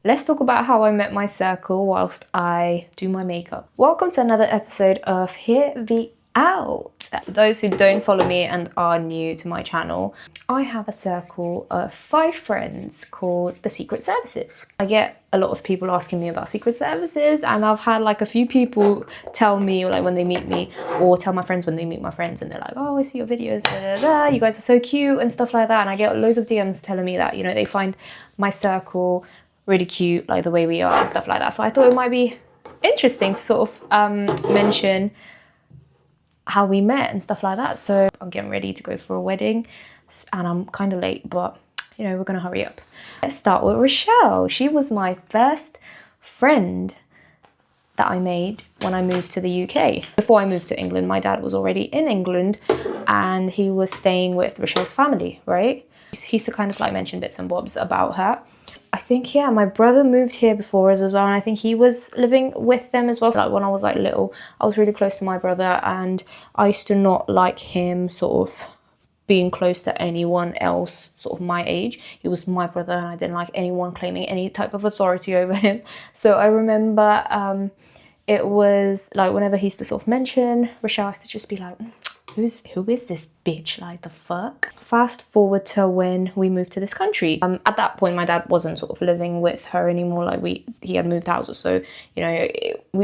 let's talk about how I met my circle whilst I do my makeup. Welcome to another episode of Hear Vee Out. For those who don't follow me and are new to my channel, I have a circle of 5 friends called the Secret Services. I get a lot of people asking me about Secret Services, and I've had like a few people tell me, like when they meet me, or tell my friends when they meet my friends, and they're like, oh, I see your videos, da, da, da. You guys are so cute and stuff like that. And I get loads of DMs telling me that, you know, they find my circle really cute, like the way we are and stuff like that. So I thought it might be interesting to sort of mention how we met and stuff like that. So I'm getting ready to go for a wedding and I'm kind of late, but you know, we're gonna hurry up. Let's start with Roshal. She was my first friend that I made when I moved to the UK. Before I moved to England, my dad was already in England and he was staying with Roshal's family, right? He used to kind of like mention bits and bobs about her. I think, yeah, my brother moved here before us as well, and I think he was living with them as well. Like when I was like little, I was really close to my brother, and I used to not like him sort of being close to anyone else sort of my age. He was my brother and I didn't like anyone claiming any type of authority over him. So I remember it was like whenever he used to sort of mention Roshal, used to just be like, who is this bitch? Like, the fuck? Fast forward to when we moved to this country. At that point, my dad wasn't sort of living with her anymore. Like he had moved houses, so you know,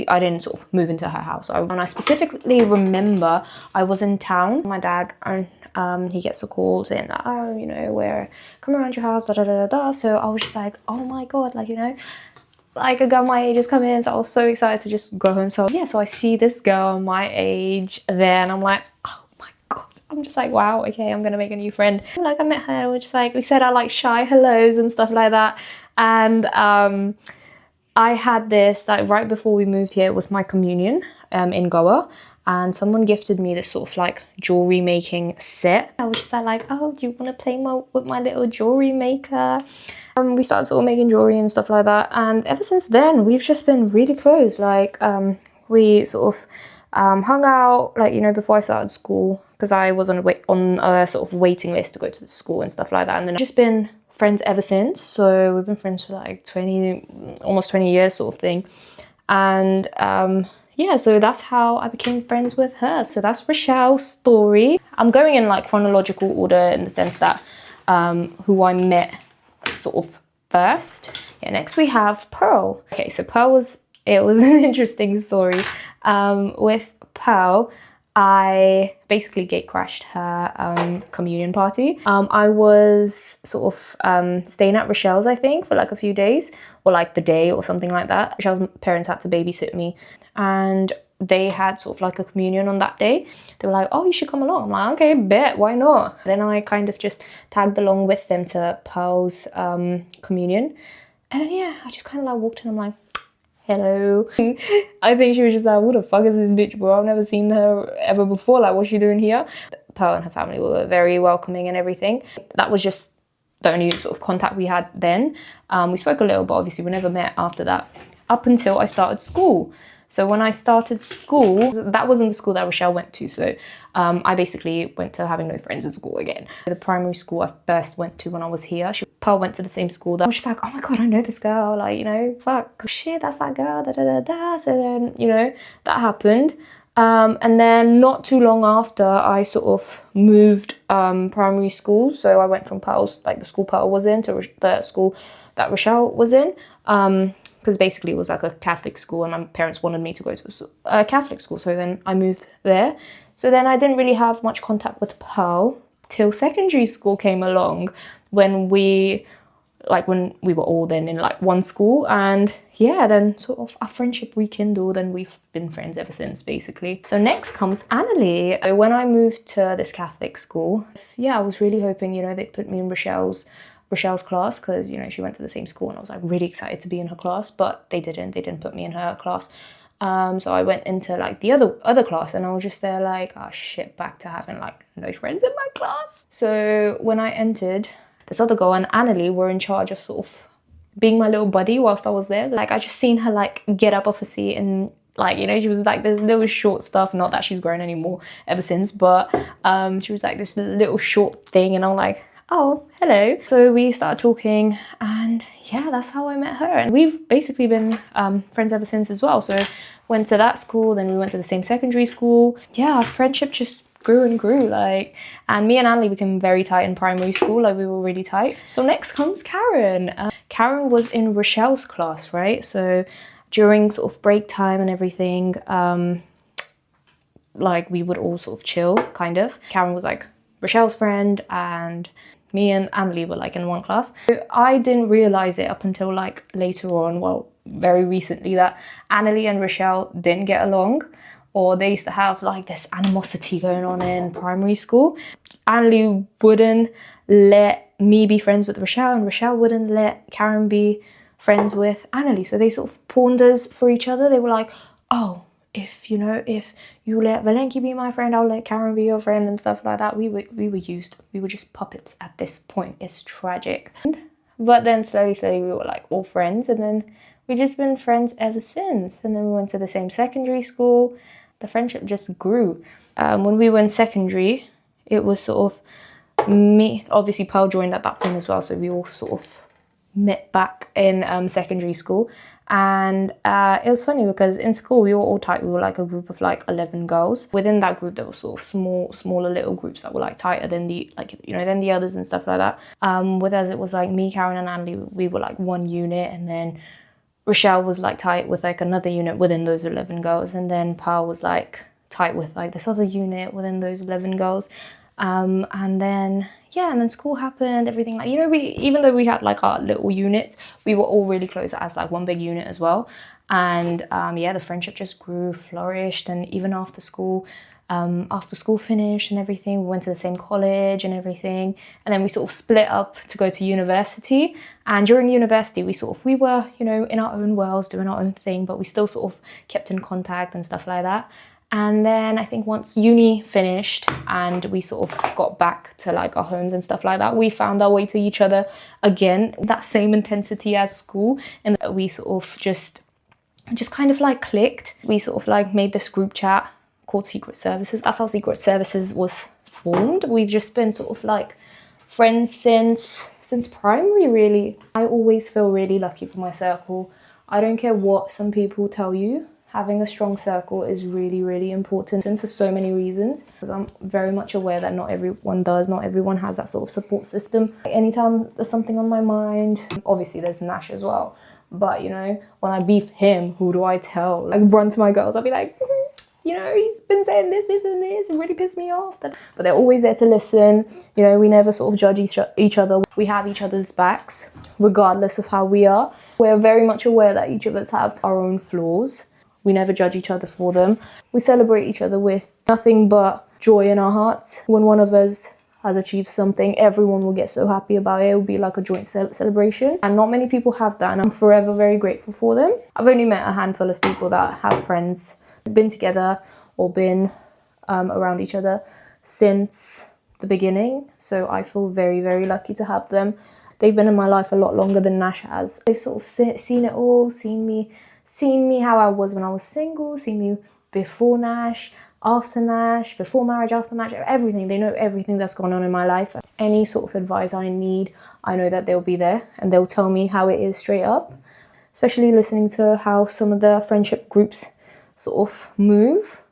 I didn't sort of move into her house. And I specifically remember I was in town. My dad and he gets a call saying that, oh, you know, we're coming around your house, da da da da da. So I was just like, oh my god, like, you know, like a girl my age is coming in, so I was so excited to just go home. So yeah, so I see this girl my age there and I'm like, oh my god, I'm just like, wow, okay, I'm gonna make a new friend. Like I met her, we're just like, we said our like shy hellos and stuff like that. And I had this, like right before we moved here, it was my communion in Goa, and someone gifted me this sort of like jewelry making set. I was just like, oh, do you want to play with my little jewelry maker? We started sort of making jewelry and stuff like that, and ever since then we've just been really close. Like we sort of hung out, like, you know, before I started school, because I was on a sort of waiting list to go to the school and stuff like that, and then I've just been friends ever since. So we've been friends for like almost 20 years sort of thing. And yeah, so that's how I became friends with her. So that's Roshal's story. I'm going in like chronological order in the sense that who I met sort of first. Yeah, next we have Pearl. Okay, so Pearl was an interesting story. With Pearl, I basically gate crashed her communion party. I was sort of staying at Roshal's, I think, for like a few days, or like the day or something like that. Roshal's parents had to babysit me, and they had sort of like a communion on that day. They were like, oh, you should come along. I'm like, okay, bet, why not? Then I kind of just tagged along with them to Pearl's communion. And then, yeah, I just kind of like walked in, I'm like, hello. I think she was just like, what the fuck is this bitch, bro? I've never seen her ever before. Like, what's she doing here? Pearl and her family were very welcoming and everything. That was just the only sort of contact we had then. We spoke a little, but obviously we never met after that, up until I started school. So when I started school, that wasn't the school that Roshal went to. So I basically went to having no friends at school again. The primary school I first went to when I was here, Pearl went to the same school. I was just like, oh my god, I know this girl. Like, you know, fuck, shit, that's that girl, da da da da. So then, you know, that happened. And then not too long after, I sort of moved primary school. So I went from Pearl's, like the school Pearl was in, to the school that Roshal was in. Because basically it was like a Catholic school and my parents wanted me to go to a Catholic school. So then I moved there. So then I didn't really have much contact with Pearl till secondary school came along, when we were all then in like one school. And yeah, then sort of our friendship rekindled and we've been friends ever since, basically. So next comes Annalie. When I moved to this Catholic school, yeah, I was really hoping, you know, they'd put me in Roshal's class, because, you know, she went to the same school and I was like really excited to be in her class, but they didn't put me in her class. So I went into like the other class and I was just there like, oh shit, back to having like no friends in my class. So when I entered, this other girl and Annalie were in charge of sort of being my little buddy whilst I was there. So, like, I just seen her like get up off her seat and, like, you know, she was like this little short stuff, not that she's grown anymore ever since, but she was like this little short thing and I'm like, oh, hello. So we started talking, and yeah, that's how I met her. And we've basically been friends ever since as well. So went to that school, then we went to the same secondary school. Yeah, our friendship just grew and grew, like, and me and Annalie became very tight in primary school, like we were really tight. So next comes Karen. Karen was in Rochal's class, right? So during sort of break time and everything, like we would all sort of chill, kind of. Karen was like Rochal's friend, and me and Annalie were like in one class. So I didn't realize it up until like later on, well, very recently, that Annalie and Roshal didn't get along, or they used to have like this animosity going on in primary school. Annalie wouldn't let me be friends with Roshal, and Roshal wouldn't let Karen be friends with Annalie. So they sort of pawned us for each other. They were like, oh, if you let Valenki be my friend, I'll let Karen be your friend, and stuff like that. We were just puppets at this point. It's tragic. But then slowly we were like all friends, and then we've just been friends ever since. And then we went to the same secondary school. The friendship just grew. When we were in secondary, it was sort of me. Obviously, Pearl joined at that point as well, so we all sort of met back in secondary school. And it was funny because in school we were all tight. We were like a group of like 11 girls. Within that group there were sort of smaller little groups that were like tighter than than the others and stuff like that. With us it was like me, Karen and Annalie, we were like one unit, and then Rochelle was like tight with like another unit within those 11 girls, and then Pearl was like tight with like this other unit within those 11 girls. And then school happened, everything, like, even though we had like our little units, we were all really close as like one big unit as well. And the friendship just grew, flourished. And even after school finished and everything, we went to the same college and everything, and then we sort of split up to go to university. And during university we were in our own worlds doing our own thing, but we still sort of kept in contact and stuff like that. And then I think once uni finished and we sort of got back to like our homes and stuff like that, we found our way to each other again, that same intensity as school. And we sort of just kind of like clicked. We sort of like made this group chat called Secret Services. That's how Secret Services was formed. We've just been sort of like friends since primary, really. I always feel really lucky for my circle. I don't care what some people tell you. Having a strong circle is really, really important, and for so many reasons. Because I'm very much aware that not everyone does, not everyone has that sort of support system. Anytime there's something on my mind, obviously there's Nash as well, but when I beef him, who do I tell? Like, run to my girls, I'll be like, he's been saying this and this, it really pissed me off. But they're always there to listen. We never sort of judge each other. We have each other's backs, regardless of how we are. We're very much aware that each of us have our own flaws. We never judge each other for them. We celebrate each other with nothing but joy in our hearts. When one of us has achieved something, everyone will get so happy about it. It will be like a joint celebration. And not many people have that, and I'm forever very grateful for them. I've only met a handful of people that have friends, been together or been around each other since the beginning. So I feel very, very lucky to have them. They've been in my life a lot longer than Nash has. They've sort of seen it all, seen me how I was when I was single, seen me before Nash, after Nash, before marriage, after marriage, everything. They know everything that's gone on in my life. Any sort of advice I need, I know that they'll be there and they'll tell me how it is straight up. Especially listening to how some of the friendship groups sort of move.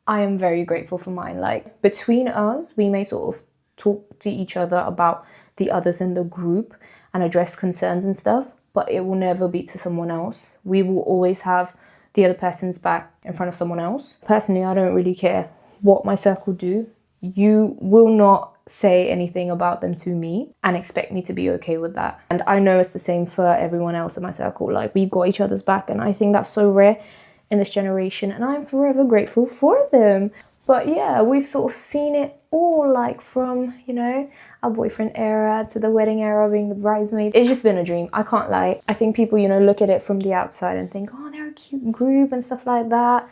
I am very grateful for mine. Like, between us, we may sort of talk to each other about the others in the group and address concerns and stuff, but it will never be to someone else. We will always have the other person's back in front of someone else. Personally, I don't really care what my circle do. You will not say anything about them to me and expect me to be okay with that. And I know it's the same for everyone else in my circle. Like, we've got each other's back, and I think that's so rare in this generation, and I'm forever grateful for them. But yeah, we've sort of seen it all, like from, our boyfriend era to the wedding era, being the bridesmaid. It's just been a dream, I can't lie. I think people, look at it from the outside and think, oh, they're a cute group and stuff like that.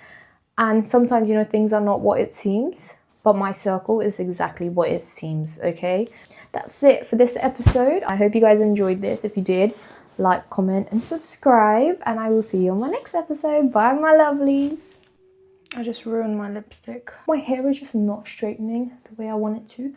And sometimes, things are not what it seems, but my circle is exactly what it seems, okay? That's it for this episode. I hope you guys enjoyed this. If you did, like, comment and subscribe, and I will see you on my next episode. Bye, my lovelies. I just ruined my lipstick. My hair is just not straightening the way I want it to.